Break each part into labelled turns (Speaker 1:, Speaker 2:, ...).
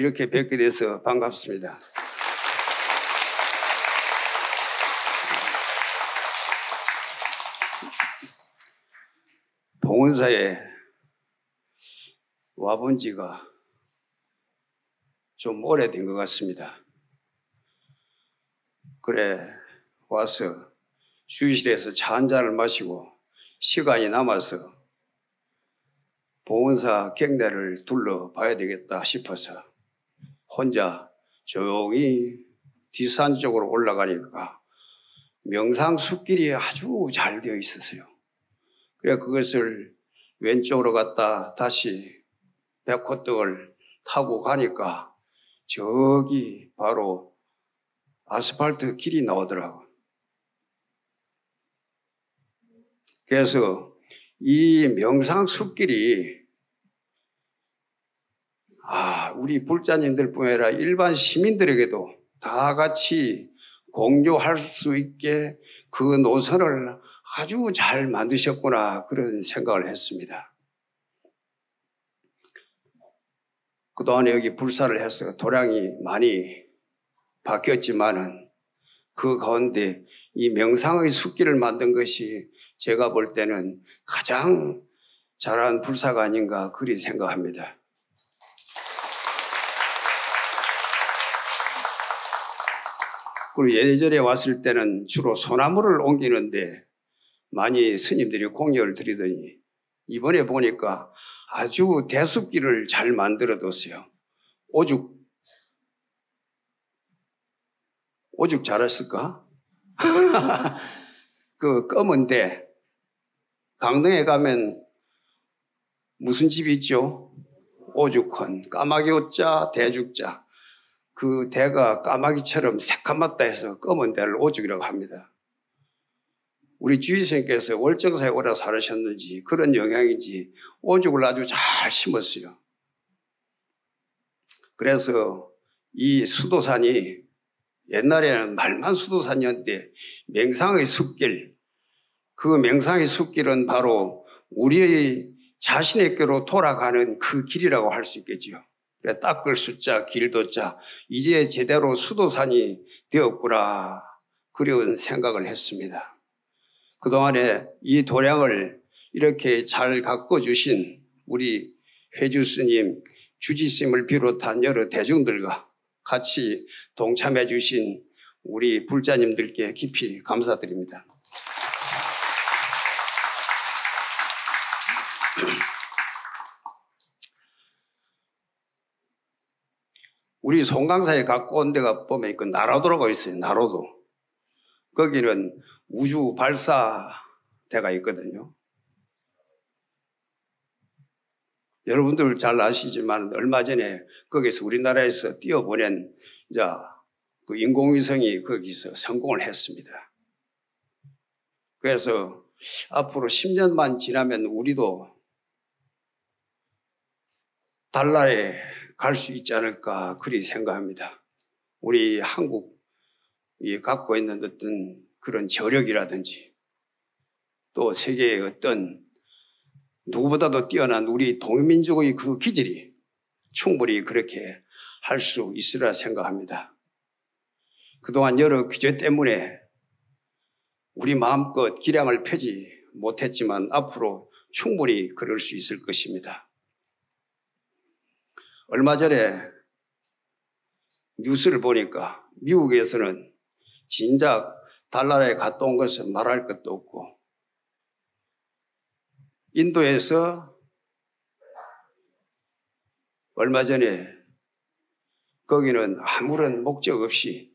Speaker 1: 이렇게 뵙게 돼서 반갑습니다. 봉은사에 와본 지가 좀 오래된 것 같습니다. 그래 와서 주의실에서 차 한 잔을 마시고 시간이 남아서 봉은사 경내를 둘러봐야 되겠다 싶어서 혼자 조용히 뒷산 쪽으로 올라가니까 명상숲길이 아주 잘 되어 있었어요. 그래 그것을 왼쪽으로 갔다 다시 백호떡을 타고 가니까 저기 바로 아스팔트 길이 나오더라고요. 그래서 이 명상숲길이 우리 불자님들뿐 아니라 일반 시민들에게도 다 같이 공유할 수 있게 그 노선을 아주 잘 만드셨구나 그런 생각을 했습니다. 그동안에 여기 불사를 해서 도량이 많이 바뀌었지만은 그 가운데 이 명상의 숲길을 만든 것이 제가 볼 때는 가장 잘한 불사가 아닌가 그리 생각합니다. 그리고 예전에 왔을 때는 주로 소나무를 옮기는데 많이 스님들이 공력을 들이더니 이번에 보니까 아주 대숲길을 잘 만들어뒀어요. 오죽 잘했을까? 그 검은데 강릉에 가면 무슨 집이 있죠? 오죽헌, 까마귀 오자, 대죽자. 그 대가 까마귀처럼 새까맣다 해서 검은 대를 오죽이라고 합니다. 우리 주의선생님께서 월정사에 오래 살으셨는지 그런 영향인지 오죽을 아주 잘 심었어요. 그래서 이 수도산이 옛날에는 말만 수도산이었는데 명상의 숲길, 그 명상의 숲길은 바로 우리의 자신에게로 돌아가는 그 길이라고 할 수 있겠지요. 닦을 숫자, 길도자, 이제 제대로 수도산이 되었구나 그런 생각을 했습니다. 그동안에 이 도량을 이렇게 잘 가꿔주신 우리 회주 스님, 주지 스님을 비롯한 여러 대중들과 같이 동참해 주신 우리 불자님들께 깊이 감사드립니다. 우리 송강사에 갖고 온 데가 보면 그 나로도라고 있어요. 나로도. 거기는 우주 발사대가 있거든요. 여러분들 잘 아시지만 얼마 전에 거기서 우리나라에서 띄워보낸 그 인공위성이 거기서 성공을 했습니다. 그래서 앞으로 10년만 지나면 우리도 달나라에 갈 수 있지 않을까 그리 생각합니다. 우리 한국이 갖고 있는 어떤 그런 저력이라든지 또 세계의 어떤 누구보다도 뛰어난 우리 동민족의 그 기질이 충분히 그렇게 할 수 있으리라 생각합니다. 그동안 여러 규제 때문에 우리 마음껏 기량을 펴지 못했지만 앞으로 충분히 그럴 수 있을 것입니다. 얼마 전에 뉴스를 보니까 미국에서는 진작 달나라에 갔다 온 것은 말할 것도 없고 인도에서 얼마 전에 거기는 아무런 목적 없이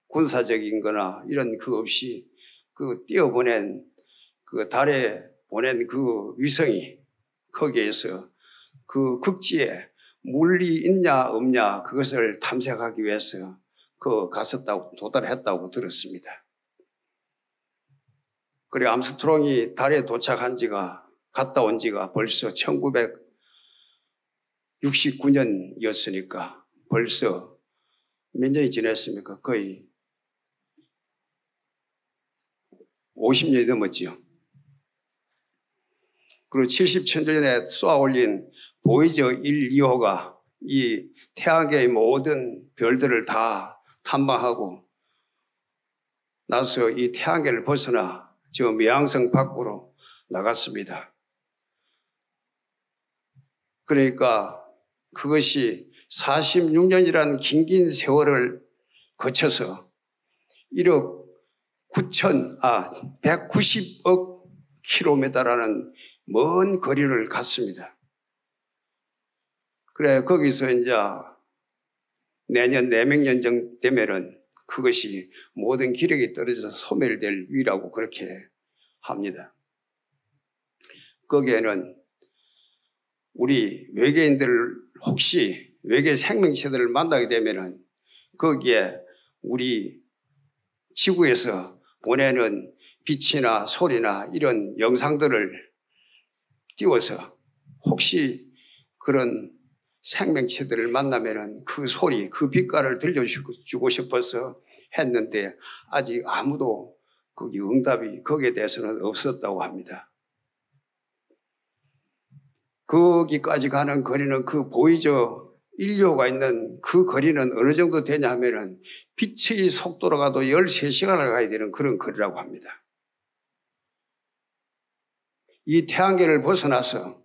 Speaker 1: 군사적인 거나 이런 그 없이 그 띄어보낸 그 달에 보낸 그 위성이 거기에서 그 극지에 물이 있냐 없냐 그것을 탐색하기 위해서 그 갔었다고 도달했다고 들었습니다. 그리고 암스트롱이 달에 도착한 지가 갔다 온 지가 벌써 1969년이었으니까 벌써 몇 년이 지났습니까? 거의 50년이 넘었지요. 그리고 70천년에 쏘아 올린 보이저 1, 2호가 이 태양계의 모든 별들을 다 탐방하고 나서 이 태양계를 벗어나 저 미왕성 밖으로 나갔습니다. 그러니까 그것이 46년이라는 긴 세월을 거쳐서 190억 킬로미터라는 먼 거리를 갔습니다. 그래, 거기서 이제 내년 내명년 정도 되면은 그것이 모든 기력이 떨어져서 소멸될 위라고 그렇게 합니다. 거기에는 우리 외계인들 혹시 외계 생명체들을 만나게 되면은 거기에 우리 지구에서 보내는 빛이나 소리나 이런 영상들을 띄워서 혹시 그런 생명체들을 만나면은 그 소리, 그 빛깔을 들려주고 싶어서 했는데 아직 아무도 거기 응답이 거기에 대해서는 없었다고 합니다. 거기까지 가는 거리는 그 보이저 인류가 있는 그 거리는 어느 정도 되냐 하면은 빛의 속도로 가도 13시간을 가야 되는 그런 거리라고 합니다. 이 태양계를 벗어나서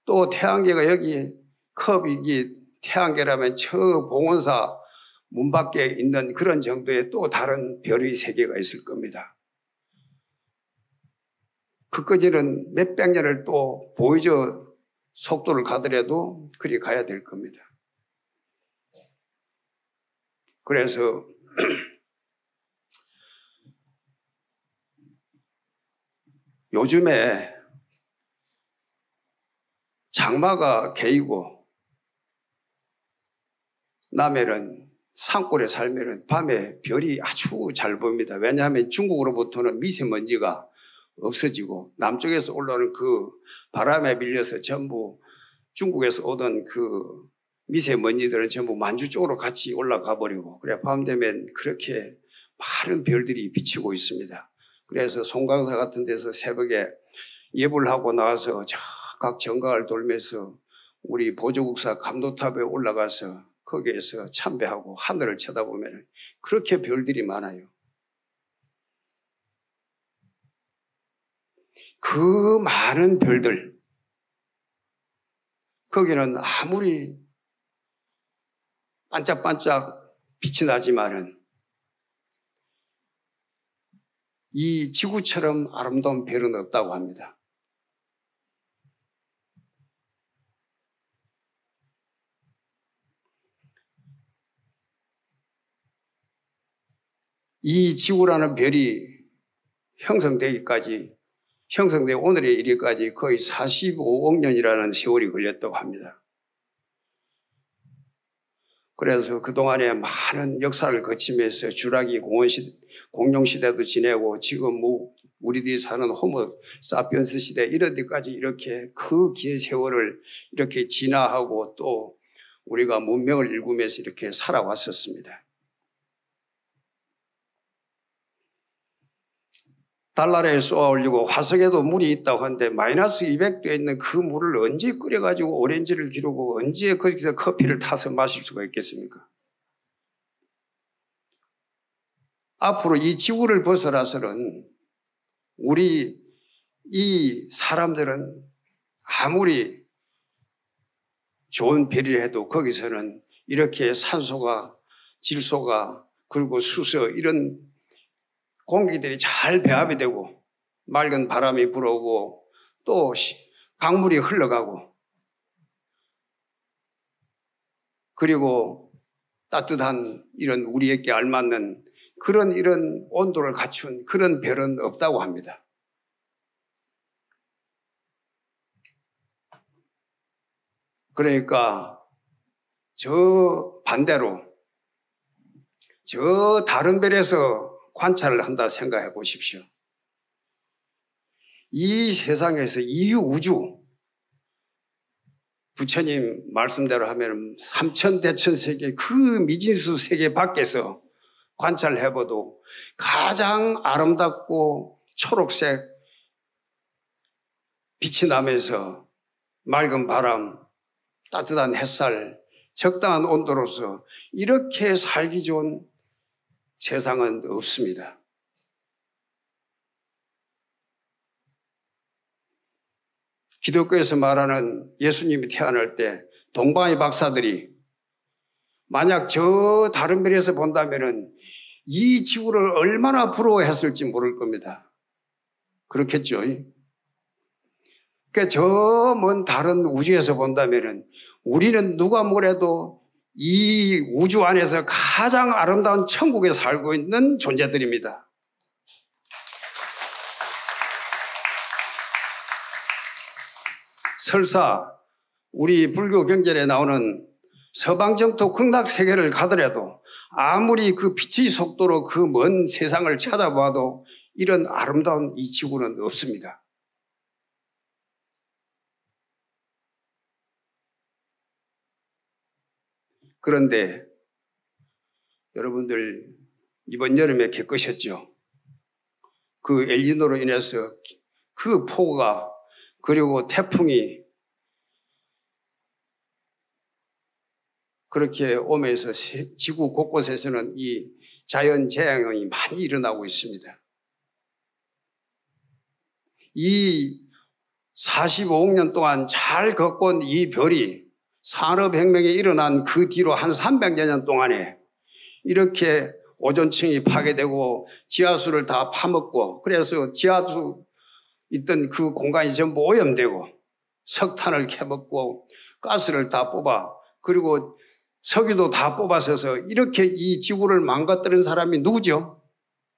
Speaker 1: 또 태양계가 여기 컵이 태양계라면 저 봉원사 문 밖에 있는 그런 정도의 또 다른 별의 세계가 있을 겁니다. 그까지는 몇백 년을 또 보이저 속도를 가더라도 그리 가야 될 겁니다. 그래서 요즘에 장마가 개이고 나면은 산골에 살면은 밤에 별이 아주 잘 보입니다. 왜냐하면 중국으로부터는 미세먼지가 없어지고 남쪽에서 올라오는 그 바람에 밀려서 전부 중국에서 오던 그 미세먼지들은 전부 만주 쪽으로 같이 올라가 버리고 그래 밤 되면 그렇게 많은 별들이 비치고 있습니다. 그래서 송강사 같은 데서 새벽에 예불을 하고 나와서 각 정각을 돌면서 우리 보조국사 감도탑에 올라가서 거기에서 참배하고 하늘을 쳐다보면 그렇게 별들이 많아요. 그 많은 별들, 거기는 아무리 반짝반짝 빛이 나지만은 이 지구처럼 아름다운 별은 없다고 합니다. 이 지구라는 별이 형성되기 오늘에 이르기까지 거의 45억 년이라는 세월이 걸렸다고 합니다. 그래서 그동안에 많은 역사를 거치면서 주라기 공룡시대도 지내고 지금 우리들이 사는 호모 사피엔스 시대 이런 데까지 이렇게 그 긴 세월을 이렇게 진화하고 또 우리가 문명을 일구면서 이렇게 살아왔었습니다. 달나라에 쏘아 올리고 화성에도 물이 있다고 하는데 마이너스 200도에 있는 그 물을 언제 끓여가지고 오렌지를 기르고 언제 거기서 커피를 타서 마실 수가 있겠습니까? 앞으로 이 지구를 벗어나서는 우리 이 사람들은 아무리 좋은 별이라 해도 거기서는 이렇게 산소가 질소가 그리고 수소 이런 공기들이 잘 배합이 되고 맑은 바람이 불어오고 또 강물이 흘러가고 그리고 따뜻한 이런 우리에게 알맞는 그런 이런 온도를 갖춘 그런 별은 없다고 합니다. 그러니까 저 반대로 저 다른 별에서 관찰을 한다 생각해 보십시오. 이 세상에서 이 우주 부처님 말씀대로 하면 삼천대천세계 그 미진수 세계 밖에서 관찰해봐도 가장 아름답고 초록색 빛이 나면서 맑은 바람, 따뜻한 햇살 적당한 온도로서 이렇게 살기 좋은 세상은 없습니다. 기독교에서 말하는 예수님이 태어날 때 동방의 박사들이 만약 저 다른 별에서 본다면은 이 지구를 얼마나 부러워했을지 모를 겁니다. 그렇겠죠. 그러니까 저 먼 다른 우주에서 본다면은 우리는 누가 뭐래도 이 우주 안에서 가장 아름다운 천국에 살고 있는 존재들입니다. 설사 우리 불교 경전에 나오는 서방정토 극락세계를 가더라도 아무리 그 빛의 속도로 그 먼 세상을 찾아봐도 이런 아름다운 이 지구는 없습니다. 그런데 여러분들 이번 여름에 겪으셨죠? 그 엘니노로 인해서 그 폭우가 그리고 태풍이 그렇게 오면서 지구 곳곳에서는 이 자연재앙이 많이 일어나고 있습니다. 이 45억 년 동안 잘 걷고 이 별이 산업혁명이 일어난 그 뒤로 한 300여 년 동안에 이렇게 오존층이 파괴되고 지하수를 다 파먹고 그래서 지하수 있던 그 공간이 전부 오염되고 석탄을 캐먹고 가스를 다 뽑아 그리고 석유도 다 뽑아서서 이렇게 이 지구를 망가뜨린 사람이 누구죠?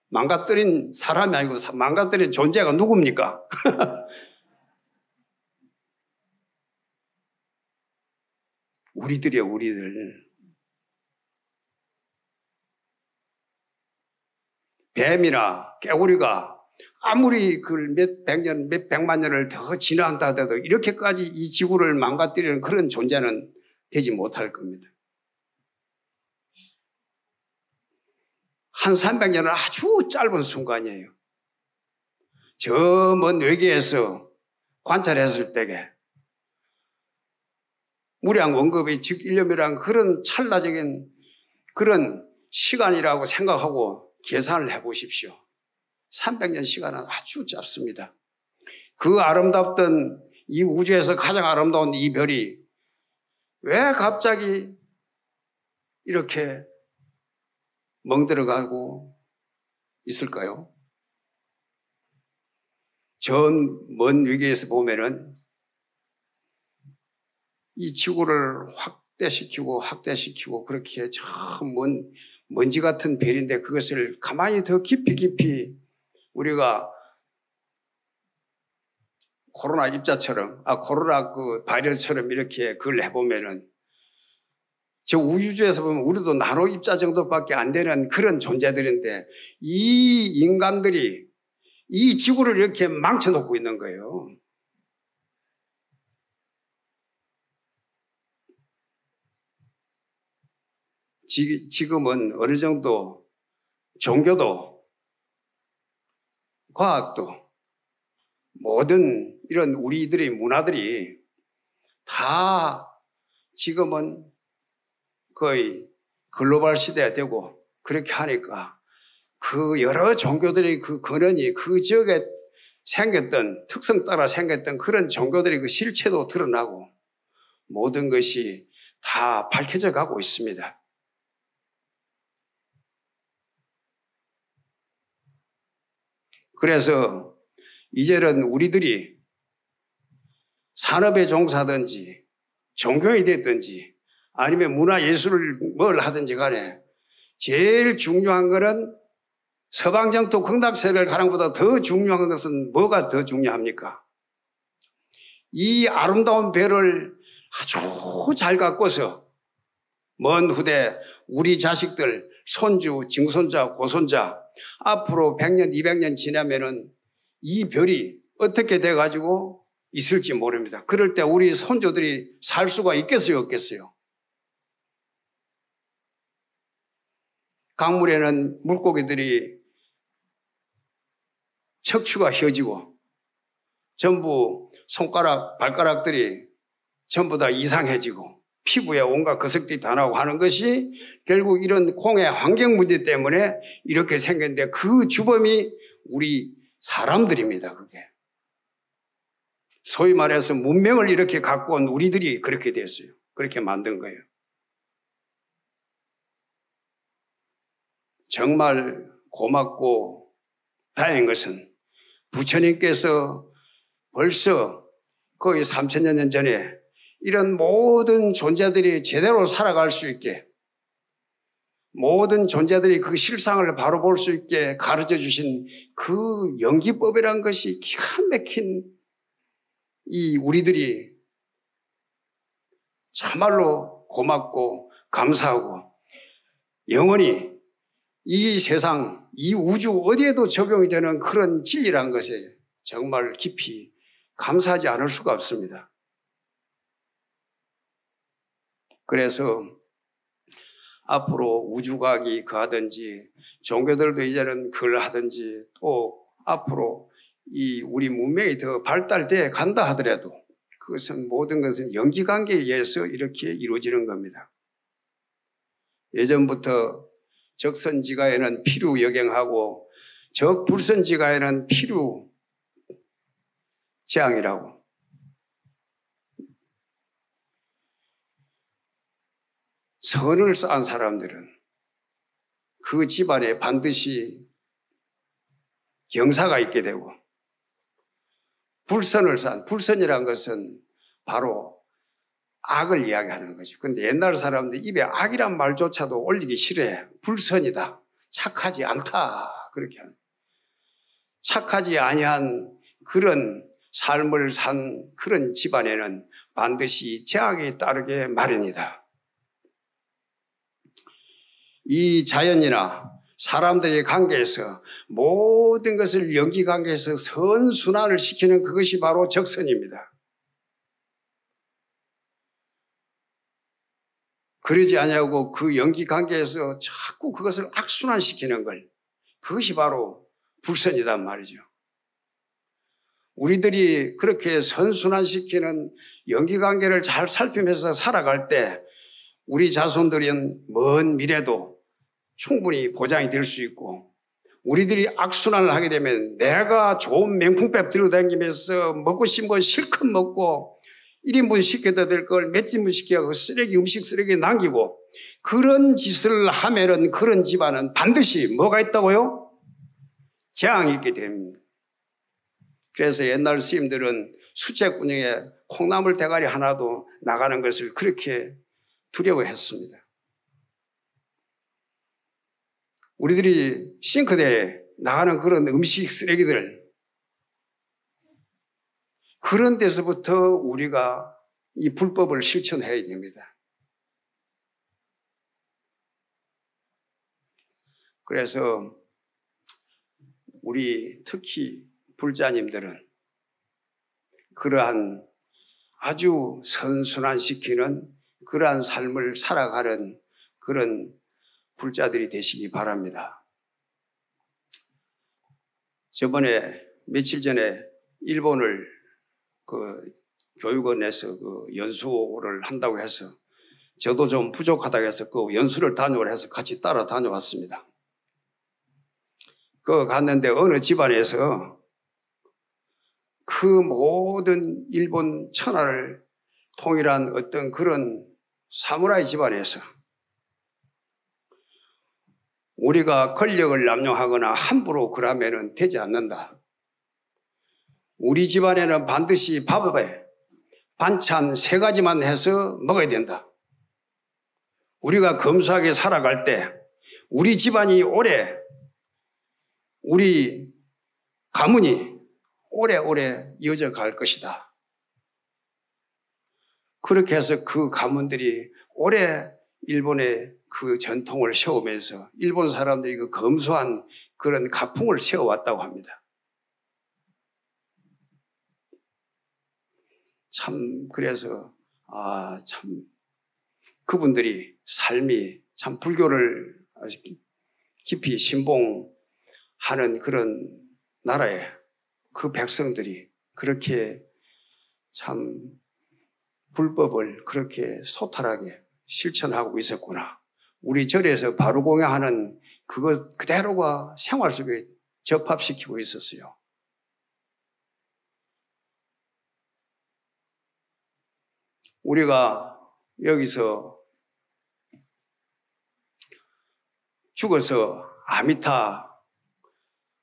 Speaker 1: 망가뜨린 사람이 아니고 망가뜨린 존재가 누굽니까? 우리들이에요, 우리들. 뱀이나 깨구리가 아무리 그 몇백 년, 몇백만 년을 더 지나간다 하더라도 이렇게까지 이 지구를 망가뜨리는 그런 존재는 되지 못할 겁니다. 한 300년은 아주 짧은 순간이에요. 저 먼 외계에서 관찰했을 때에 무량 원급의 즉 1년이란 그런 찰나적인 그런 시간이라고 생각하고 계산을 해보십시오. 300년 시간은 아주 짧습니다. 그 아름답던 이 우주에서 가장 아름다운 이 별이 왜 갑자기 이렇게 멍들어가고 있을까요? 전 먼 위기에서 보면은 이 지구를 확대시키고 그렇게 저 먼지 같은 별인데 그것을 가만히 더 깊이 우리가 코로나 그 바이러스처럼 이렇게 그걸 해보면은 저 우주에서 보면 우리도 나노 입자 정도밖에 안 되는 그런 존재들인데 이 인간들이 이 지구를 이렇게 망쳐놓고 있는 거예요. 지금은 어느 정도 종교도 과학도 모든 이런 우리들의 문화들이 다 지금은 거의 글로벌 시대가 되고 그렇게 하니까 그 여러 종교들의 그 근원이 그 지역에 생겼던 특성 따라 생겼던 그런 종교들의 그 실체도 드러나고 모든 것이 다 밝혀져 가고 있습니다. 그래서 이제는 우리들이 산업에 종사하든지 종교에 됐든지 아니면 문화예술을 뭘 하든지 간에 제일 중요한 것은 서방정토 극락세계를 가는 것보다 더 중요한 것은 뭐가 더 중요합니까? 이 아름다운 별을 아주 잘 가꿔서 먼 후대 우리 자식들, 손주, 증손자, 고손자 앞으로 100년, 200년 지나면은 이 별이 어떻게 돼가지고 있을지 모릅니다. 그럴 때 우리 손주들이 살 수가 있겠어요, 없겠어요? 강물에는 물고기들이 척추가 휘어지고 전부 손가락, 발가락들이 전부 다 이상해지고 피부에 온갖 거석들이 다 나오고 하는 것이 결국 이런 공해 환경 문제 때문에 이렇게 생겼는데 그 주범이 우리 사람들입니다. 그게. 소위 말해서 문명을 이렇게 갖고 온 우리들이 그렇게 됐어요. 그렇게 만든 거예요. 정말 고맙고 다행인 것은 부처님께서 벌써 거의 3000년 전에 이런 모든 존재들이 제대로 살아갈 수 있게, 모든 존재들이 그 실상을 바로 볼 수 있게 가르쳐 주신 그 연기법이란 것이 기가 막힌 이 우리들이 참말로 고맙고 감사하고 영원히 이 세상, 이 우주 어디에도 적용이 되는 그런 진리란 것에 정말 깊이 감사하지 않을 수가 없습니다. 그래서 앞으로 우주과학이 그하든지 종교들도 이제는 그걸 하든지 또 앞으로 이 우리 문명이 더 발달돼 간다 하더라도 그것은 모든 것은 연기관계에 의해서 이렇게 이루어지는 겁니다. 예전부터 적선지가에는 필요역행하고 적불선지가에는 필요재앙이라고. 선을 쌓은 사람들은 그 집안에 반드시 경사가 있게 되고, 불선을 쌓은, 불선이라는 것은 바로 악을 이야기하는 거죠. 근데 옛날 사람들 입에 악이란 말조차도 올리기 싫어해. 불선이다. 착하지 않다. 그렇게 하는. 착하지 아니한 그런 삶을 산 그런 집안에는 반드시 재앙이 따르게 마련이다. 이 자연이나 사람들의 관계에서 모든 것을 연기관계에서 선순환을 시키는 그것이 바로 적선입니다. 그러지 않냐고 그 연기관계에서 자꾸 그것을 악순환시키는 걸, 그것이 바로 불선이란 말이죠. 우리들이 그렇게 선순환시키는 연기관계를 잘 살피면서 살아갈 때 우리 자손들은 먼 미래도 충분히 보장이 될 수 있고, 우리들이 악순환을 하게 되면 내가 좋은 명품백 들고 다니면서 먹고 싶은 거 실컷 먹고 1인분 시켜도 될 걸 몇 인분 시켜서 쓰레기, 음식 쓰레기 남기고 그런 짓을 하면은 그런 집안은 반드시 뭐가 있다고요? 재앙이 있게 됩니다. 그래서 옛날 스님들은 수채꾼형에 콩나물 대가리 하나도 나가는 것을 그렇게 두려워했습니다. 우리들이 싱크대에 나가는 그런 음식 쓰레기들, 그런 데서부터 우리가 이 불법을 실천해야 됩니다. 그래서 우리 특히 불자님들은 그러한 아주 선순환시키는 그러한 삶을 살아가는 그런 불자들이 되시기 바랍니다. 저번에 며칠 전에 일본을 교육원에서 연수를 한다고 해서 저도 좀 부족하다고 해서 그 연수를 다녀오라 해서 같이 따라 다녀왔습니다. 갔는데 어느 집안에서 그 모든 일본 천하를 통일한 어떤 그런 사무라이 집안에서 우리가 권력을 남용하거나 함부로 그러면은 되지 않는다. 우리 집안에는 반드시 밥에 반찬 3가지만 해서 먹어야 된다. 우리가 검소하게 살아갈 때 우리 집안이 오래, 우리 가문이 오래오래 이어져 갈 것이다. 그렇게 해서 그 가문들이 오래 일본의 그 전통을 세우면서 일본 사람들이 그 검소한 그런 가풍을 세워왔다고 합니다. 참, 그래서, 참, 그분들이 삶이 참 불교를 깊이 신봉하는 그런 나라에 그 백성들이 그렇게 참 불법을 그렇게 소탈하게 실천하고 있었구나. 우리 절에서 바로 공양하는 그것 그대로가 생활 속에 접합시키고 있었어요. 우리가 여기서 죽어서 아미타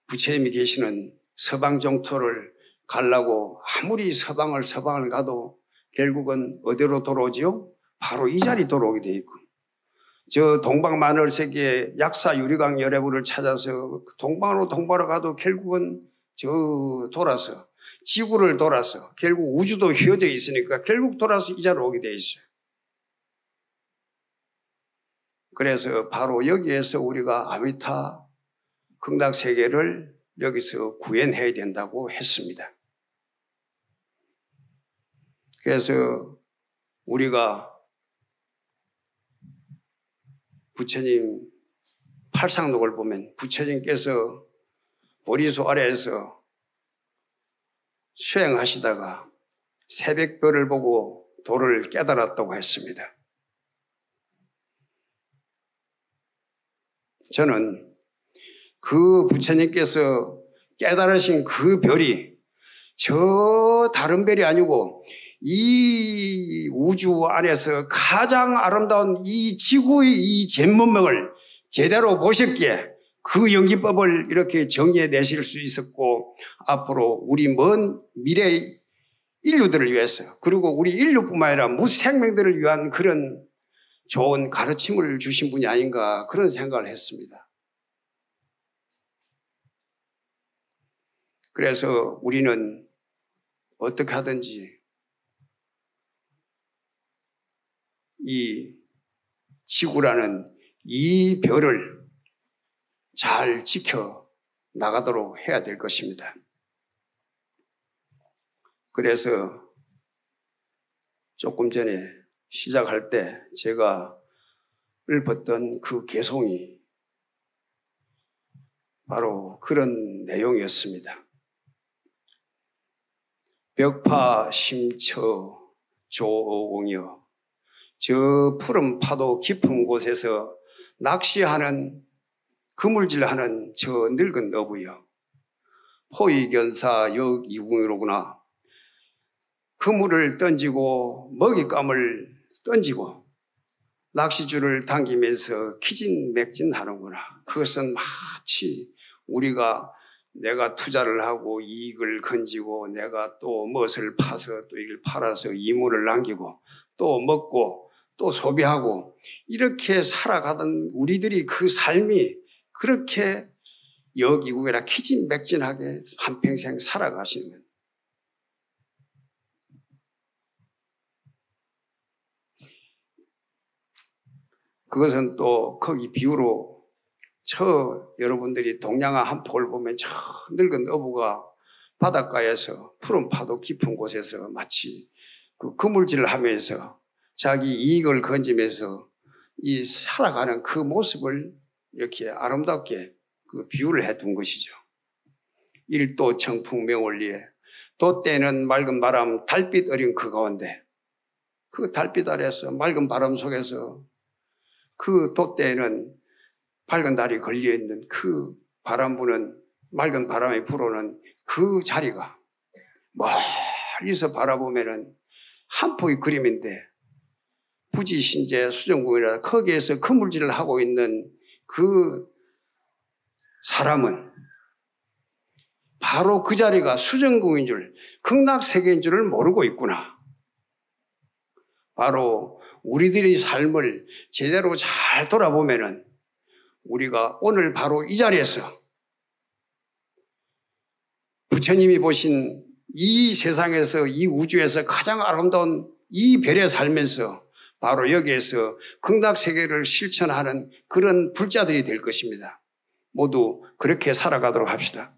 Speaker 1: 부처님이 계시는 서방 정토를 가려고 아무리 서방을 가도 결국은 어디로 돌아오지요? 바로 이 자리 돌아오게 돼 있고, 저 동방만월세계 약사 유리강 열애부를 찾아서 동방으로 가도 결국은 저 돌아서 지구를 돌아서 결국 우주도 휘어져 있으니까 결국 돌아서 이 자리로 오게 돼 있어요. 그래서 바로 여기에서 우리가 아미타 극락세계를 여기서 구현해야 된다고 했습니다. 그래서 우리가 부처님 팔상록을 보면 부처님께서 보리수 아래에서 수행하시다가 새벽별을 보고 도를 깨달았다고 했습니다. 저는 그 부처님께서 깨달으신 그 별이 저 다른 별이 아니고 이 우주 안에서 가장 아름다운 이 지구의 이 잼문명을 제대로 보셨기에 그 연기법을 이렇게 정리해 내실 수 있었고, 앞으로 우리 먼 미래 인류들을 위해서, 그리고 우리 인류뿐만 아니라 무생명들을 위한 그런 좋은 가르침을 주신 분이 아닌가, 그런 생각을 했습니다. 그래서 우리는 어떻게 하든지 이 지구라는 이 별을 잘 지켜 나가도록 해야 될 것입니다. 그래서 조금 전에 시작할 때 제가 읊었던 그 개송이 바로 그런 내용이었습니다. 벽파 심처 조옹여, 저 푸른 파도 깊은 곳에서 낚시하는 그물질하는 저 늙은 어부여, 포위견사 역이궁이로구나. 그물을 던지고 먹잇감을 던지고 낚시줄을 당기면서 기진맥진하는구나. 그것은 마치 우리가 내가 투자를 하고 이익을 건지고 내가 또 무엇을 파서 또 이걸 팔아서 이물을 남기고 또 먹고 또 소비하고 이렇게 살아가던 우리들이 그 삶이 그렇게 역이국이라 기진맥진하게 한평생 살아가시는 거예요. 그것은 또 거기 비유로 여러분들이 동양화 한 폭을 보면 저 늙은 어부가 바닷가에서 푸른 파도 깊은 곳에서 마치 그 그물질을 하면서 자기 이익을 건지면서 이 살아가는 그 모습을 이렇게 아름답게 그 비유를 해둔 것이죠. 일도 청풍 명월리에 돛대는 맑은 바람 달빛 어린 그 가운데, 그 달빛 아래에서 맑은 바람 속에서 그 돛대에는 밝은 달이 걸려있는 그 바람 부는 맑은 바람이 불어오는 그 자리가 멀리서 바라보면은 한 폭의 그림인데, 부지 신제 수정궁이라 거기에서 그물질을 하고 있는 그 사람은 바로 그 자리가 수정궁인 줄, 극락세계인 줄을 모르고 있구나. 바로 우리들의 삶을 제대로 잘 돌아보면은 우리가 오늘 바로 이 자리에서 부처님이 보신 이 세상에서 이 우주에서 가장 아름다운 이 별에 살면서 바로 여기에서 극락세계를 실천하는 그런 불자들이 될 것입니다. 모두 그렇게 살아가도록 합시다.